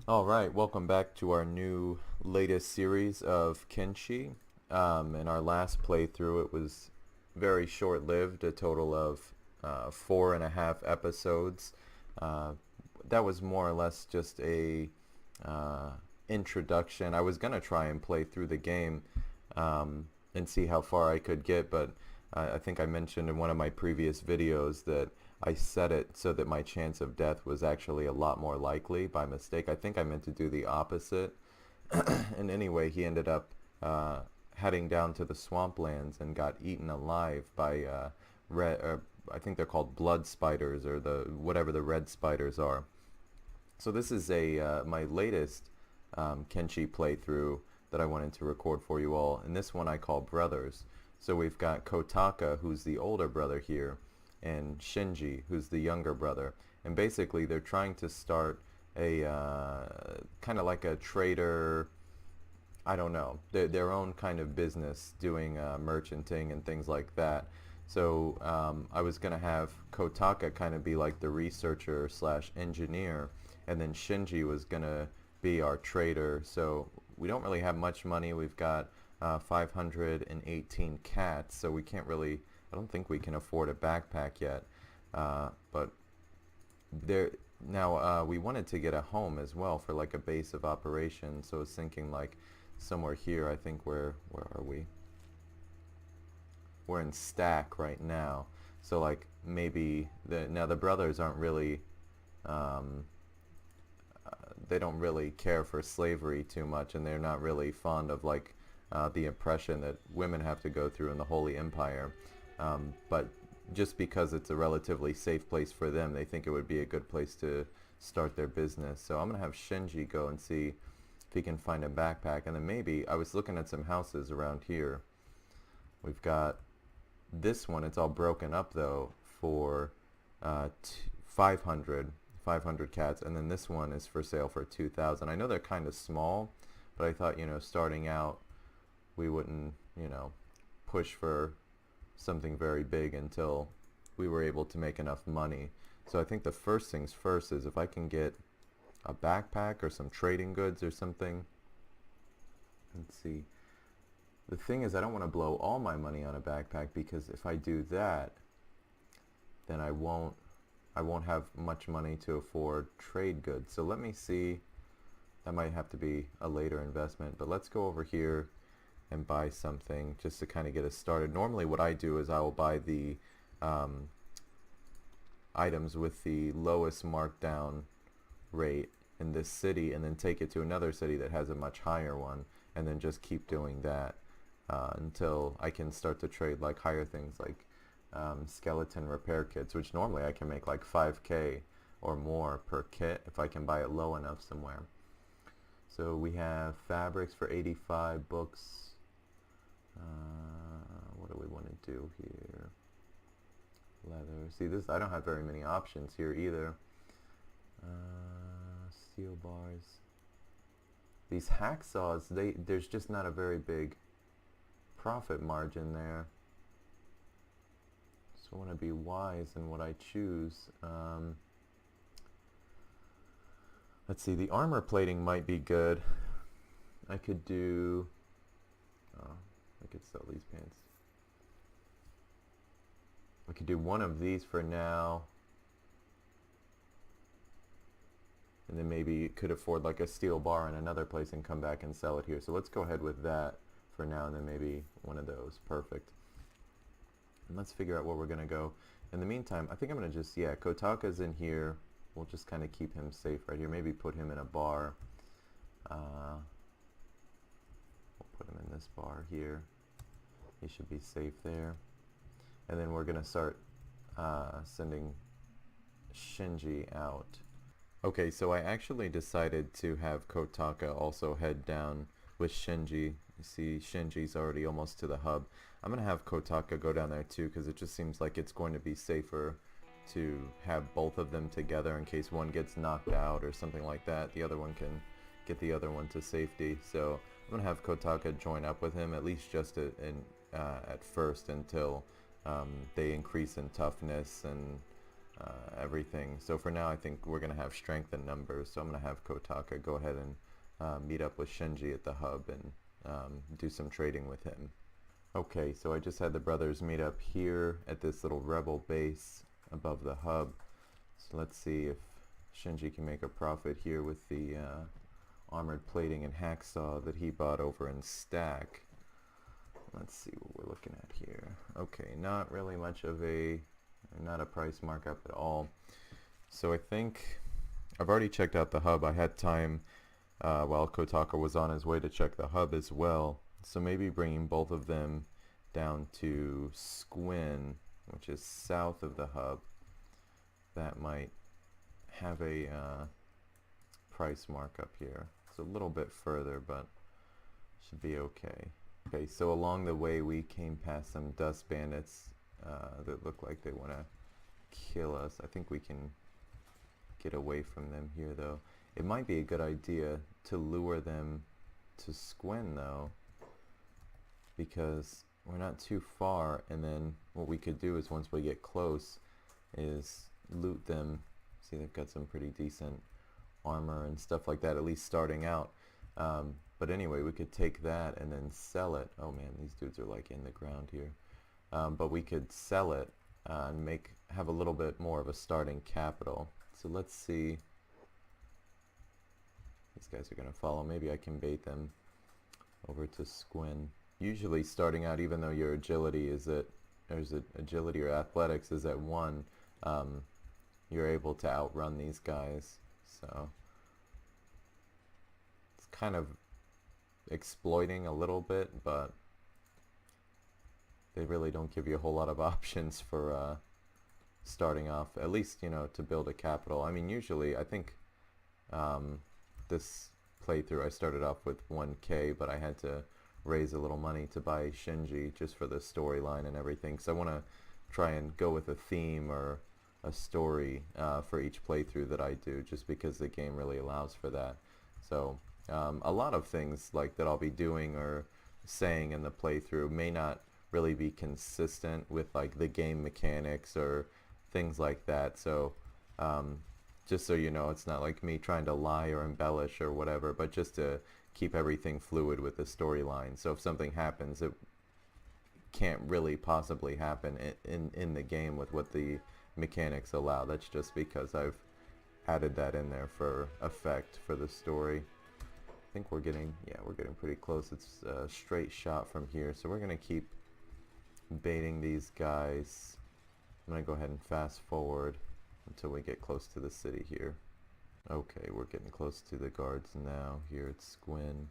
Alright, welcome back to our new latest series of Kenshi. In our last playthrough, it was very short-lived, a total of 4.5 episodes. Uh, that was more or less just a introduction. I was going to try and play through the game and see how far I could get, but I think I mentioned in one of my previous videos that I set it so that my chance of death was actually a lot more likely by mistake. I think I meant to do the opposite. And anyway, he ended up heading down to the swamplands and got eaten alive by I think they're called blood spiders, or the whatever the red spiders are. So this is a my latest Kenshi playthrough that I wanted to record for you all, and this one I call Brothers. So we've got Kotaka, who's the older brother here, and Shinji, who's the younger brother. And basically they're trying to start a kind of like a trader, I don't know, their own kind of business doing merchanting and things like that. So I was going to have Kotaka kind of be like the researcher slash engineer, and then Shinji was going to be our trader. So we don't really have much money. We've got 518 cats, so we can't really, I don't think we can afford a backpack yet. But there now we wanted to get a home as well for like a base of operations. So I was thinking like somewhere here. I think where are we? We're in Stack right now. So like maybe the brothers aren't really um, they don't really care for slavery too much, and they're not really fond of like the oppression that women have to go through in the Holy Empire. But just because it's a relatively safe place for them, they think it would be a good place to start their business. So I'm going to have Shinji go and see if he can find a backpack. And then maybe, I was looking at some houses around here. We've got this one, it's all broken up though, for 500 cats. And then this one is for sale for 2,000. I know they're kind of small, but I thought, starting out, we wouldn't, push for something very big until we were able to make enough money. So I think the first things first is if I can get a backpack or some trading goods or something. Let's see. The thing is, I don't want to blow all my money on a backpack, because if I do that, then I won't have much money to afford trade goods. So let me see. That might have to be a later investment, but let's go over here and buy something just to kind of get us started. Normally what I do is I will buy the items with the lowest markdown rate in this city, and then take it to another city that has a much higher one, and then just keep doing that until I can start to trade like higher things, like skeleton repair kits, which normally I can make like 5k or more per kit if I can buy it low enough somewhere. So we have fabrics for 85, books. What do we want to do here? Leather. See, this, I don't have very many options here either. Steel bars. These hacksaws, there's just not a very big profit margin there. So I want to be wise in what I choose. Let's see, the armor plating might be good. I could do... Oh, I could sell these pants. I could do one of these for now. And then maybe could afford like a steel bar in another place and come back and sell it here. So let's go ahead with that for now, and then maybe one of those. Perfect. And let's figure out where we're going to go. In the meantime, I think I'm going to just, yeah, Kotaka's in here. We'll just kind of keep him safe right here. Maybe put him in a bar. We'll put him in this bar here. He should be safe there. And then we're going to start sending Shinji out. Okay, so I actually decided to have Kotaka also head down with Shinji. You see Shinji's already almost to the hub. I'm going to have Kotaka go down there too, because it just seems like it's going to be safer to have both of them together in case one gets knocked out or something like that. The other one can get the other one to safety. So I'm going to have Kotaka join up with him, at least just at first, until they increase in toughness and everything. So for now, I think we're going to have strength in numbers. So I'm going to have Kotaka go ahead and meet up with Shinji at the hub and do some trading with him. Okay, so I just had the brothers meet up here at this little rebel base above the hub. So let's see if Shinji can make a profit here with the armored plating and hacksaw that he bought over in Stack. Let's see what we're looking at here. Okay, not really much of not a price markup at all. So I think I've already checked out the hub. I had time while Kotaka was on his way to check the hub as well. So maybe bringing both of them down to Squin, which is south of the hub, that might have a price markup here. It's a little bit further, but should be okay. Okay, so along the way we came past some dust bandits that look like they want to kill us. I think we can get away from them here though. It might be a good idea to lure them to Squin though, because we're not too far, and then what we could do is once we get close is loot them. See, they've got some pretty decent armor and stuff like that, at least starting out. But anyway, we could take that and then sell it. Oh man, these dudes are like in the ground here. But we could sell it and have a little bit more of a starting capital. So let's see. These guys are going to follow. Maybe I can bait them over to Squin. Usually starting out, even though your agility is at, agility or athletics is at 1, you're able to outrun these guys. So it's kind of exploiting a little bit, but they really don't give you a whole lot of options for starting off, at least, you know, to build a capital. I mean, usually I think this playthrough I started off with 1k, but I had to raise a little money to buy Shinji just for the storyline and everything. So I want to try and go with a theme or a story for each playthrough that I do, just because the game really allows for that. So a lot of things like that I'll be doing or saying in the playthrough may not really be consistent with like the game mechanics or things like that. So just so you know, it's not like me trying to lie or embellish or whatever, but just to keep everything fluid with the storyline. So if something happens, it can't really possibly happen in the game with what the mechanics allow. That's just because I've added that in there for effect for the story. I think we're getting pretty close. It's a straight shot from here, so we're gonna keep baiting these guys. I'm gonna go ahead and fast forward until we get close to the city here. Okay, we're getting close to the guards now here at Squin.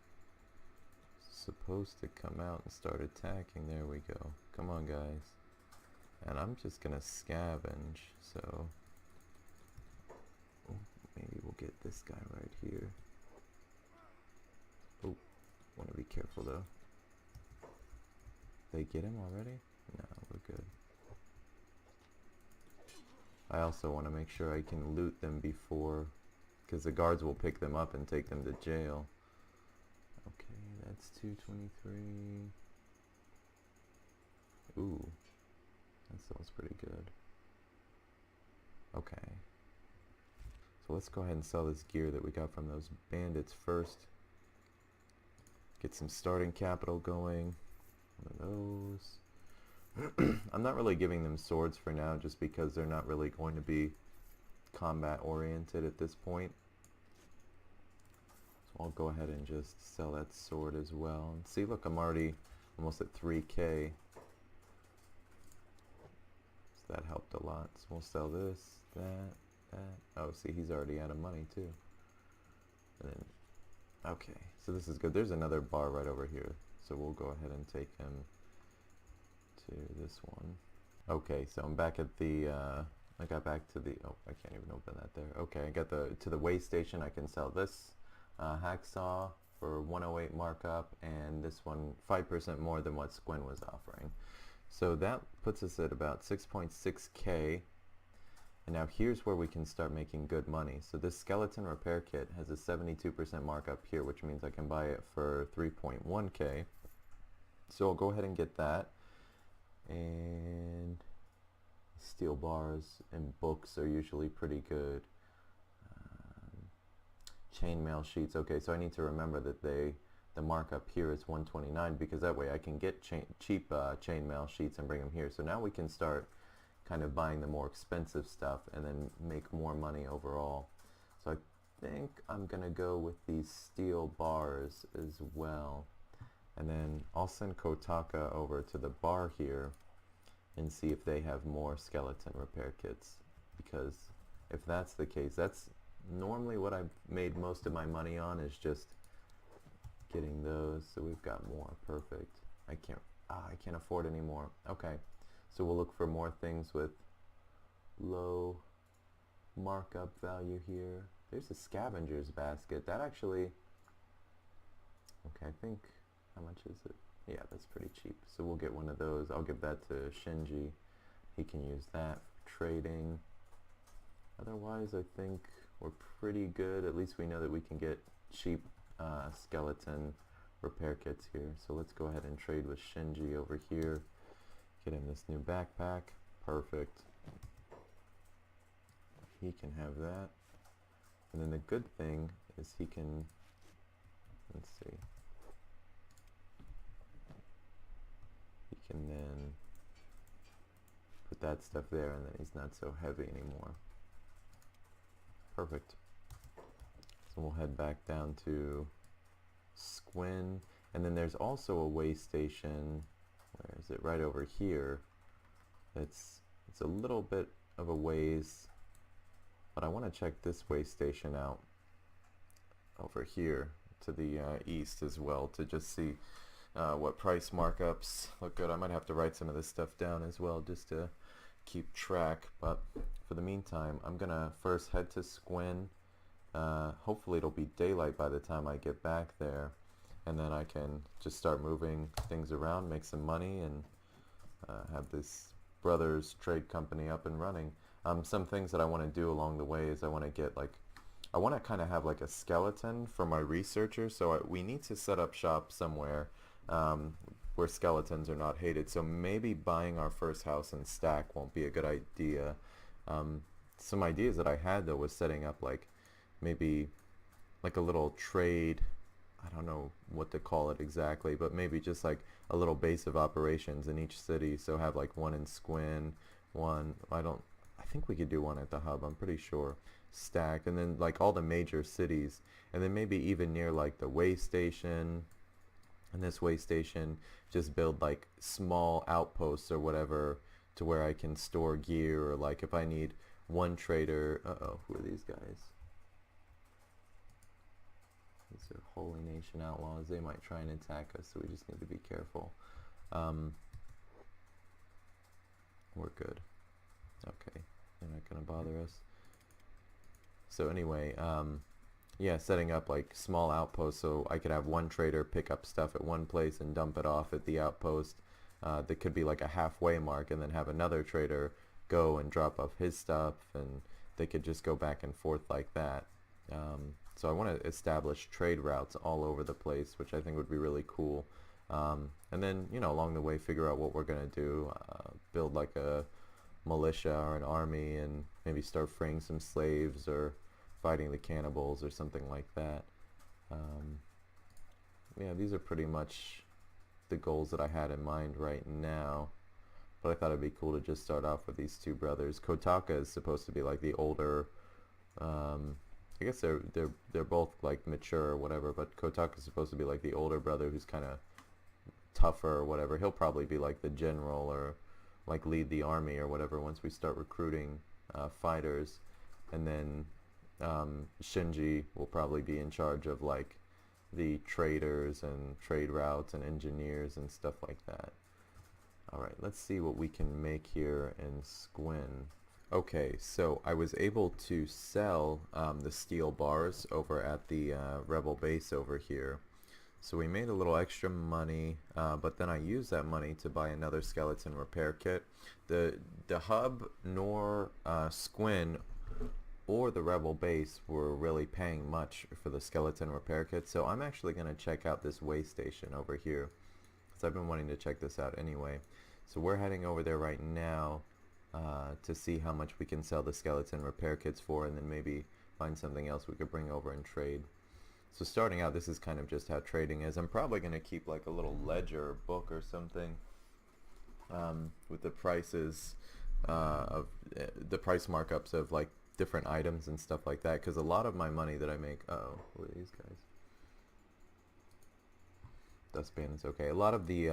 Supposed to come out and start attacking. There we go. Come on, guys. And I'm just gonna scavenge, so maybe we'll get this guy right here. Oh, want to be careful though. They get him already? No, we're good. I also want to make sure I can loot them before, because the guards will pick them up and take them to jail. Okay, that's 223. Ooh, that sounds pretty good. Okay. So let's go ahead and sell this gear that we got from those bandits first. Get some starting capital going. One of those. I'm not really giving them swords for now, just because they're not really going to be combat oriented at this point. So I'll go ahead and just sell that sword as well. And see, look, I'm already almost at 3k. So that helped a lot. So we'll sell this, that. Oh, see, he's already out of money too. And then, okay, so this is good. There's another bar right over here, so we'll go ahead and take him to this one. Okay, so I'm back at the I got back to the, oh, I can't even open that there. Okay, I got to the way station. I can sell this hacksaw for 108 markup, and this one 5% more than what Squin was offering. So that puts us at about 6.6k. And now here's where we can start making good money. So this skeleton repair kit has a 72% markup here, which means I can buy it for 3.1k. So I'll go ahead and get that. And Steel bars and books are usually pretty good. Chainmail sheets. Okay, so I need to remember that the markup here is 129 because that way I can get cheap chainmail sheets and bring them here. So now we can start kind of buying the more expensive stuff and then make more money overall. So I think I'm gonna go with these steel bars as well. And then I'll send Kotaka over to the bar here and see if they have more skeleton repair kits, because if that's the case, that's normally what I've made most of my money on, is just getting those. So we've got more. Perfect. I can't afford any more. Okay, so we'll look for more things with low markup value here. There's a scavenger's basket. That actually, okay, I think, how much is it? Yeah, that's pretty cheap. So we'll get one of those. I'll give that to Shinji. He can use that for trading. Otherwise, I think we're pretty good. At least we know that we can get cheap skeleton repair kits here. So let's go ahead and trade with Shinji over here. Get him this new backpack. Perfect. He can have that. And then the good thing is he can, let's see, he can then put that stuff there, and then he's not so heavy anymore. Perfect. So we'll head back down to Squin, and then there's also a way station. Where is it? Right over here. It's a little bit of a ways, but I want to check this way station out over here to the east as well, to just see what price markups look good. I might have to write some of this stuff down as well just to keep track, but for the meantime I'm gonna first head to Squin. Hopefully it'll be daylight by the time I get back there, and then I can just start moving things around, make some money, and have this brothers trade company up and running. Some things that I want to do along the way is I want to get I want to kind of have like a skeleton for my researcher, so we need to set up shop somewhere where skeletons are not hated. So maybe buying our first house in Stack won't be a good idea. Some ideas that I had though was setting up maybe like a little trade, I don't know what to call it exactly, but maybe just like a little base of operations in each city. So have like one in Squin, one, I think we could do one at the hub, I'm pretty sure, Stack, and then like all the major cities, and then maybe even near like the way station, and this way station just build like small outposts or whatever to where I can store gear, or like if I need one trader, who are these guys? These are Holy Nation outlaws. They might try and attack us, so we just need to be careful. We're good. Okay, they're not gonna bother us. So anyway, yeah, setting up like small outposts so I could have one trader pick up stuff at one place and dump it off at the outpost. That could be like a halfway mark, and then have another trader go and drop off his stuff, and they could just go back and forth like that. So I want to establish trade routes all over the place, which I think would be really cool. And then, you know, along the way figure out what we're going to do, build like a militia or an army, and maybe start freeing some slaves or fighting the cannibals or something like that. Yeah, these are pretty much the goals that I had in mind right now, but I thought it'd be cool to just start off with these two brothers. Kotaka is supposed to be like the older, I guess they're both like mature or whatever, but Kotaka is supposed to be like the older brother who's kind of tougher or whatever. He'll probably be like the general or like lead the army or whatever once we start recruiting fighters. And then Shinji will probably be in charge of like the traders and trade routes and engineers and stuff like that. Alright, let's see what we can make here in Squin. Okay, so I was able to sell the steel bars over at the rebel base over here. So we made a little extra money, but then I used that money to buy another skeleton repair kit. The hub nor Squin or the rebel base were really paying much for the skeleton repair kit, so I'm actually going to check out this way station over here, because I've been wanting to check this out anyway. So we're heading over there right now. to see how much we can sell the skeleton repair kits for, and then maybe find something else we could bring over and trade. So starting out, this is kind of just how trading is. I'm probably going to keep like a little ledger or book or something with the prices of the price markups of like different items and stuff like that, because a lot of my money that I make, who are these guys? Dustpan is okay. A lot of the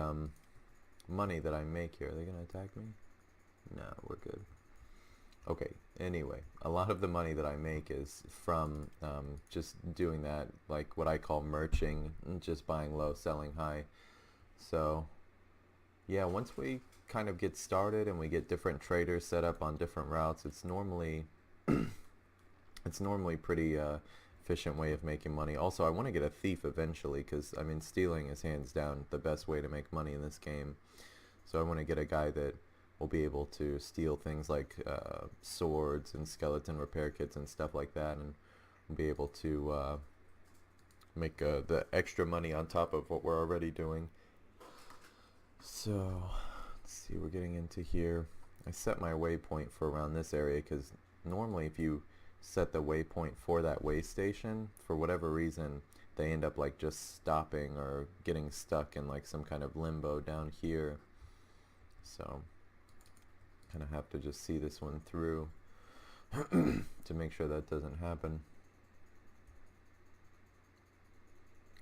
money that I make here, are they gonna attack me? No, we're good. Okay, anyway, a lot of the money that I make is from just doing that, like what I call merching, just buying low, selling high. So yeah, once we kind of get started and we get different traders set up on different routes, it's normally pretty efficient way of making money. Also, I want to get a thief eventually, because I mean, stealing is hands down the best way to make money in this game. So I want to get a guy that will be able to steal things like swords and skeleton repair kits and stuff like that, and be able to make the extra money on top of what we're already doing. So let's see, we're getting into here. I set my waypoint for around this area, because normally if you set the waypoint for that way station, for whatever reason they end up like just stopping or getting stuck in like some kind of limbo down here. So kind of have to just see this one through to make sure that doesn't happen.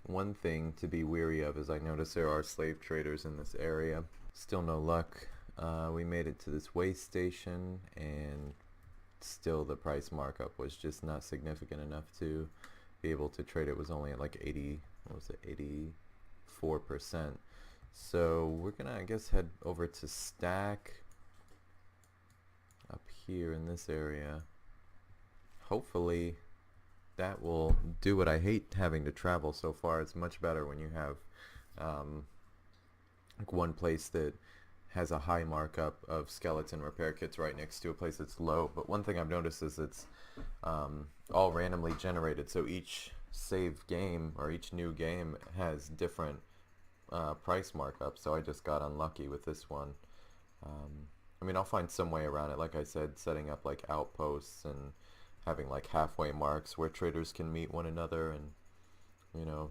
One thing to be weary of is I notice there are slave traders in this area. Still no luck. We made it to this way station, and still the price markup was just not significant enough to be able to trade. It was only at like 80, what was it, 84%. So we're gonna, I guess, head over to Stack up here in this area. Hopefully that will do what I hate having to travel so far. It's much better when you have like one place that has a high markup of skeleton repair kits right next to a place that's low. But one thing I've noticed is it's all randomly generated, so each save game or each new game has different price markups. So I just got unlucky with this one. I mean, I'll find some way around it, like I said, setting up like outposts and having like halfway marks where traders can meet one another, and you know,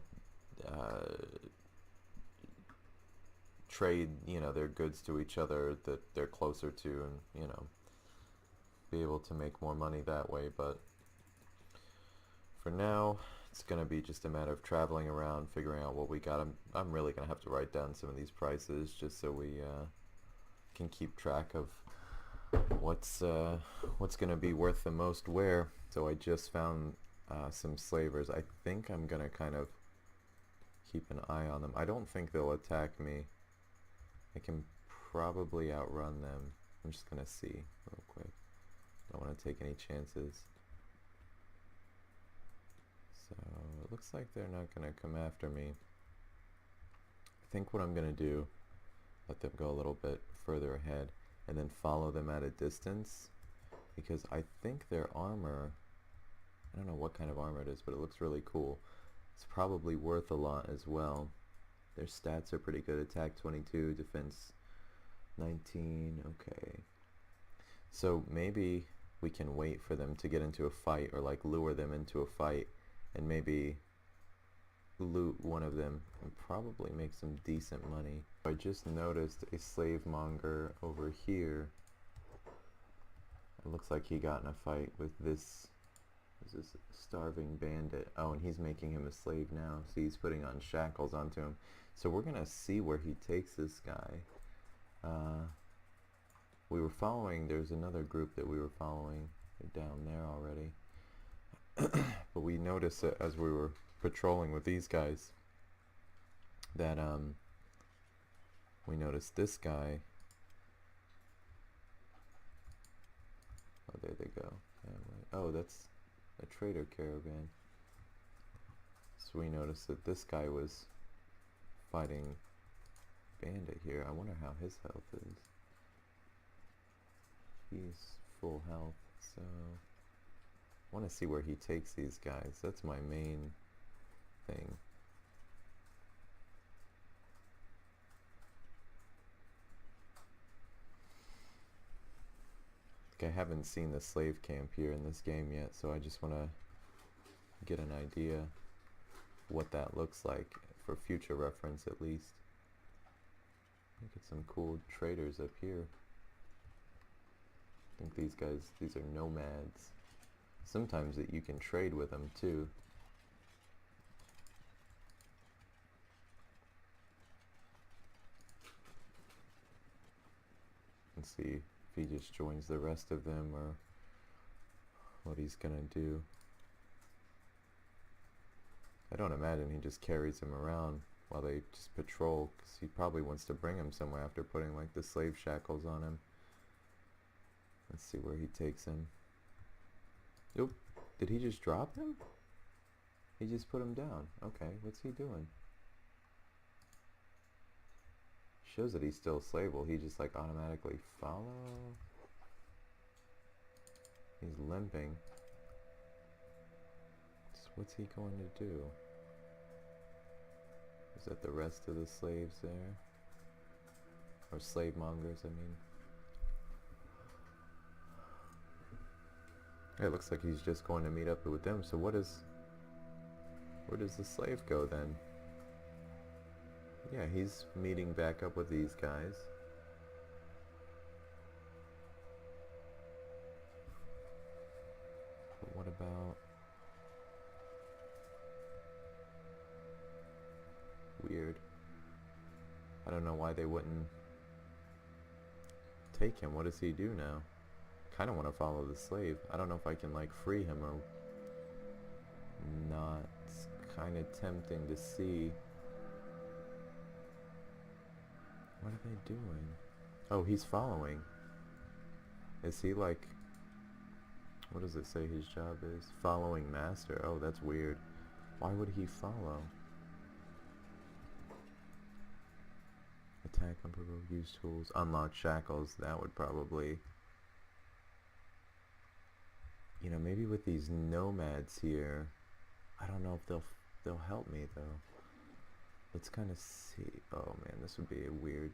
trade, you know, their goods to each other that they're closer to, and you know, be able to make more money that way. But for now, it's gonna be just a matter of traveling around, figuring out what we got. I'm really gonna have to write down some of these prices just so we can keep track of what's gonna be worth the most where. So I just found some slavers. I think I'm gonna kind of keep an eye on them. I don't think they'll attack me. I can probably outrun them. I'm just gonna see real quick. Don't want to take any chances. So it looks like they're not gonna come after me. I think what I'm gonna do, let them go a little bit further ahead and then follow them at a distance, because I think their armor, I don't know what kind of armor it is, but it looks really cool. It's probably worth a lot as well. Their stats are pretty good. Attack 22, defense 19. Okay. So maybe we can wait for them to get into a fight, or like lure them into a fight, and maybe loot one of them and probably make some decent money. I just noticed a slave monger over here. It looks like he got in a fight with this starving bandit. Oh, and he's making him a slave now. So he's putting on shackles onto him. So we're gonna see where he takes this guy. We were following, there's another group that we were following. They're down there already. But we noticed that as we were patrolling with these guys, that we noticed this guy. Oh, there they go. Oh, that's a trader caravan. So we noticed that this guy was fighting bandit here. I wonder how his health is. He's full health, so I want to see where he takes these guys. That's my main thing. Like, I haven't seen the slave camp here in this game yet, so I just want to get an idea what that looks like for future reference at least. Look at some cool traders up here. I think these guys, these are nomads. Sometimes that you can trade with them too. Let's see if he just joins the rest of them or what he's gonna do. I don't imagine he just carries him around while they just patrol, because he probably wants to bring him somewhere after putting like the slave shackles on him. Let's see where he takes him. Nope. Did he just drop him? He just put him down. Okay, what's he doing? Shows that he's still a slave. Will he just like automatically follow? He's limping. So what's he going to do? Is that the rest of the slaves there? Or slave mongers, I mean. It looks like he's just going to meet up with them. So where does the slave go then? Yeah, he's meeting back up with these guys. But what about... Weird. I don't know why they wouldn't take him. What does he do now? Kind of want to follow the slave. I don't know if I can like free him or not. It's kind of tempting to see. What are they doing? Oh, he's following. Is he like... What does it say his job is? Following master. Oh, that's weird. Why would he follow? Attack, unprovoked, use tools, unlock shackles. That would probably... You know, maybe with these nomads here, I don't know if they'll help me though. Let's kind of see. Oh man, this would be a weird...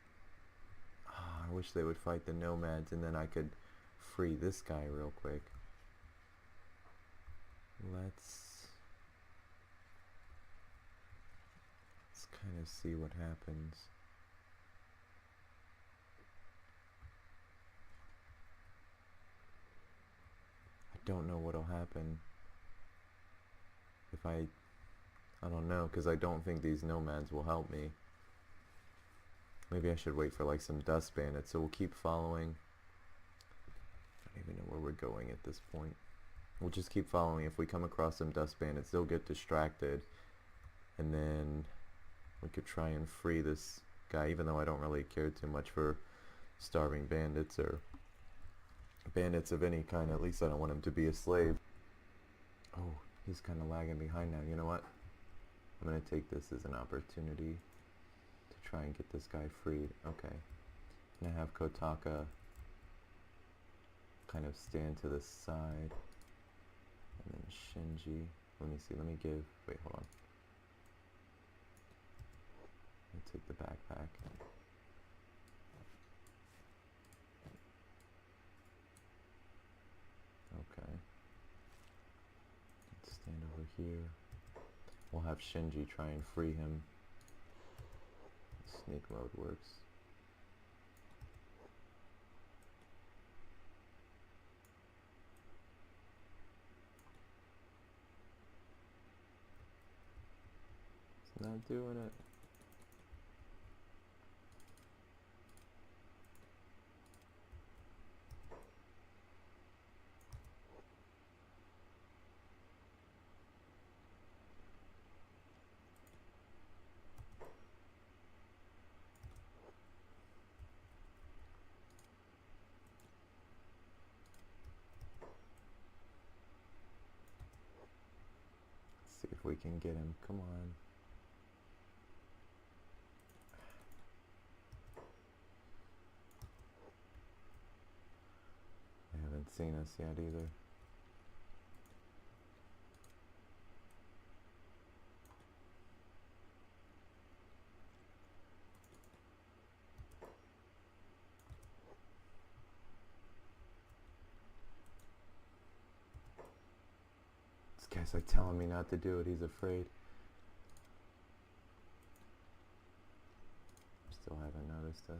I wish they would fight the nomads and then I could free this guy real quick. Let's kind of see what happens. I don't know what'll happen if I don't know, because I don't think these nomads will help me. Maybe I should wait for like some dust bandits, so we'll keep following. I don't even know where we're going at this point. We'll just keep following. If we come across some dust bandits, they'll get distracted, and then we could try and free this guy, even though I don't really care too much for starving bandits or bandits of any kind. At least I don't want him to be a slave. Oh, he's kind of lagging behind now. You know what? I'm going to take this as an opportunity to try and get this guy freed. Okay. And I have Kotaka kind of stand to the side. And then Shinji. Let me see. Let me give... Wait, hold on. Let me take the backpack. Okay. Let's stand over here. We'll have Shinji try and free him. Sneak mode works. It's not doing it. See if we can get him. Come on. They haven't seen us yet either. guy's like telling me not to do it. He's afraid. Still haven't noticed us.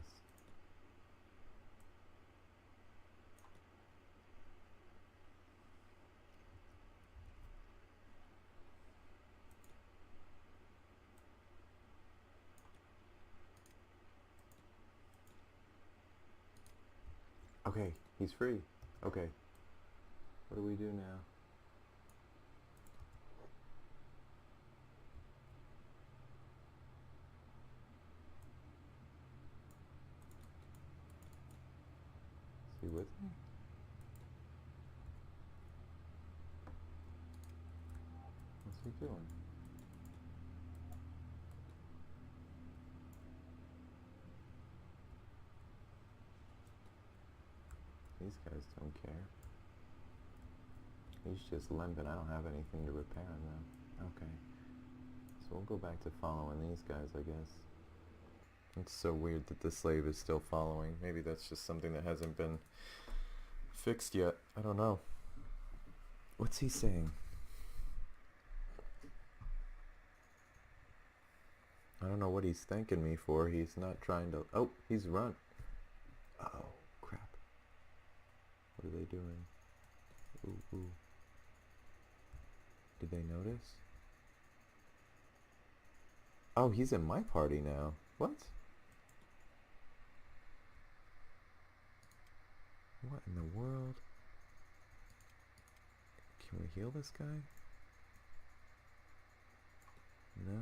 Okay, he's free. Okay. What do we do now? Is he with me? What's he doing? These guys don't care. He's just limping. I don't have anything to repair him though. Okay. So we'll go back to following these guys, I guess. It's so weird that the slave is still following. Maybe that's just something that hasn't been fixed yet. I don't know. What's he saying? I don't know what he's thanking me for. He's not trying to... Oh, he's run. Oh, crap. What are they doing? Ooh, ooh. Did they notice? Oh, he's in my party now. What? What in the world? Can we heal this guy? No.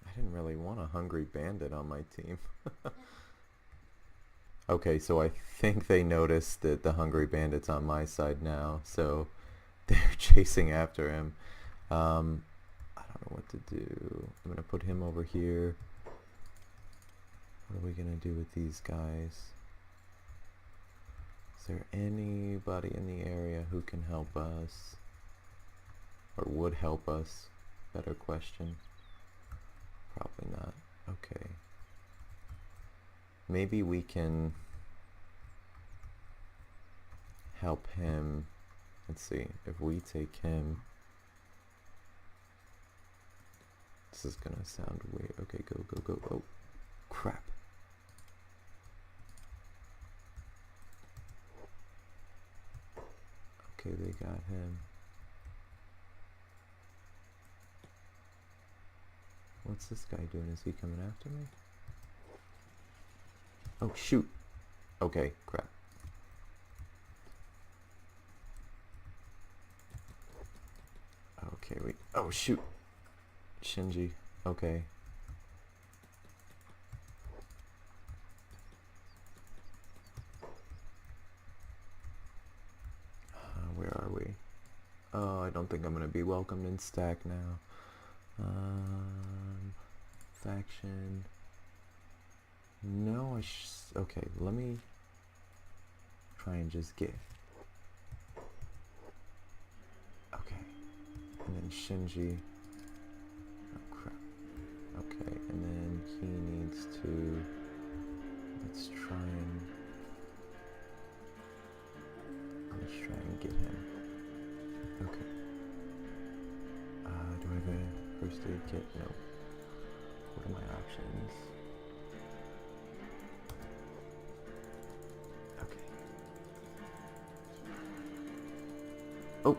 I didn't really want a hungry bandit on my team. Okay, so I think they noticed that the hungry bandit's on my side now, so they're chasing after him. I don't know what to do. I'm gonna put him over here. What are we gonna do with these guys? Is there anybody in the area who can help us? Or would help us? Better question. Probably not. Okay. Maybe we can help him. Let's see. If we take him... This is gonna sound weird. Okay, go, go, go. Oh, crap. Okay, they got him. What's this guy doing? Is he coming after me? Oh, shoot. Okay, crap. Okay, wait. Oh, shoot. Shinji. Okay. Where are we? Oh, I don't think I'm gonna be welcomed in stack now. Faction. No, okay, let me try and just get... Okay. And then Shinji. Oh, crap. Okay, and then he needs to... Let's try and get him. Okay. Do I have a first aid kit? No. What are my options? Okay. Oh!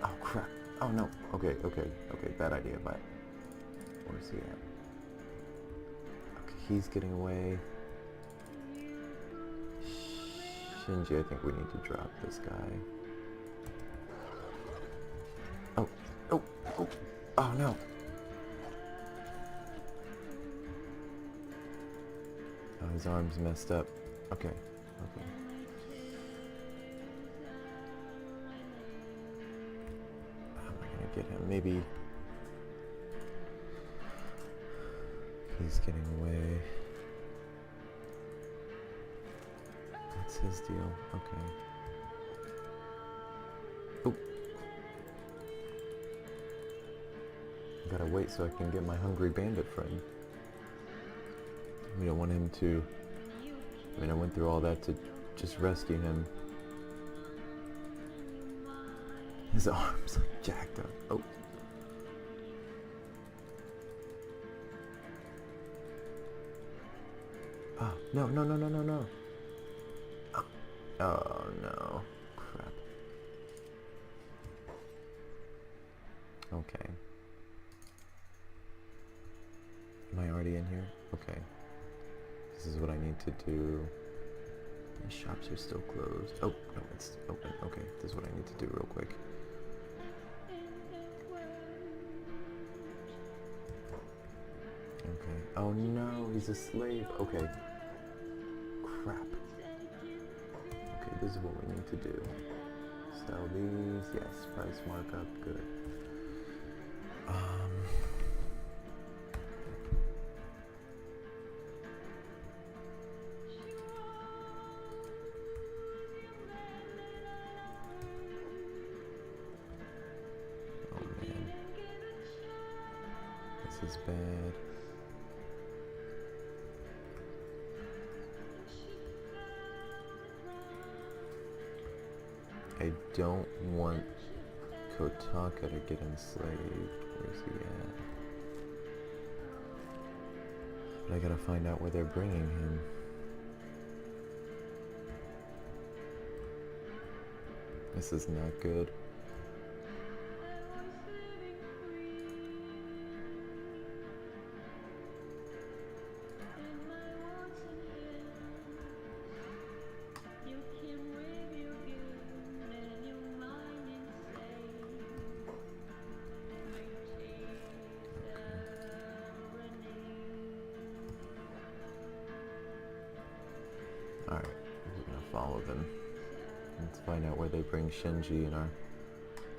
Oh crap. Oh no. Okay, okay, okay. Bad idea, but... Where's he at? Okay, he's getting away. Shinji, I think we need to drop this guy. Oh, oh, oh, oh no. Oh, his arm's messed up. Okay, okay. How am I gonna get him? Maybe he's getting away. What's his deal? Okay. Oh. gotta wait so I can get my hungry bandit friend. We don't want him to... I mean, I went through all that to just rescue him. His arms are jacked up. Oh. Oh, no, no, no, no, no, no. Oh, oh no. Crap. Okay. Am I already in here? Okay. This is what I need to do. The shops are still closed. Oh, no, it's open. Okay, this is what I need to do real quick. Okay. Oh no, he's a slave. Okay. Crap. Okay, this is what we need to do. Sell these. Yes, price markup. Good. Oh man. This is bad. I don't want Kotaka to get enslaved. Where's he at? But I gotta find out where they're bringing him. This is not good. Alright, we're gonna follow them. Let's find out where they bring Shinji and our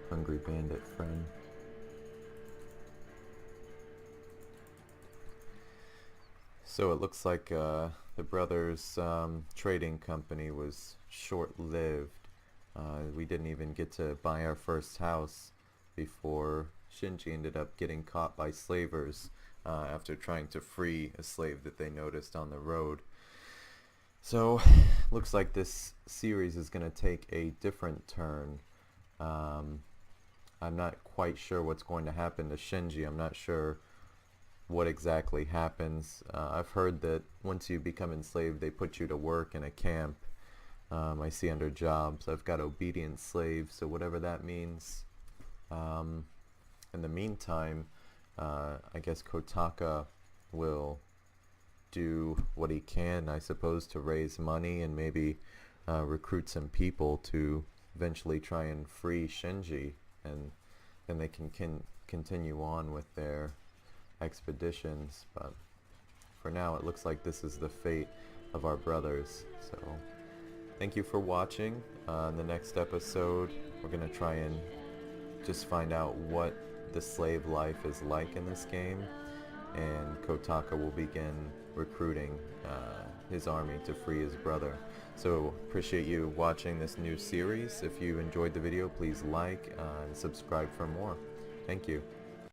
hungry bandit friend. So it looks like the brothers' trading company was short-lived. We didn't even get to buy our first house before Shinji ended up getting caught by slavers after trying to free a slave that they noticed on the road. So, looks like this series is going to take a different turn. I'm not quite sure what's going to happen to Shinji. I'm not sure what exactly happens. I've heard that once you become enslaved, they put you to work in a camp. I see under jobs, I've got obedient slaves, so whatever that means. In the meantime, I guess Kotaka will do what he can, I suppose, to raise money and maybe recruit some people to eventually try and free Shinji, and then they can continue on with their expeditions. But for now it looks like this is the fate of our brothers. So thank you for watching. In the next episode we're gonna try and just find out what the slave life is like in this game, and Kotaka will begin recruiting his army to free his brother. So appreciate you watching this new series. If you enjoyed the video, please like and subscribe for more. Thank you.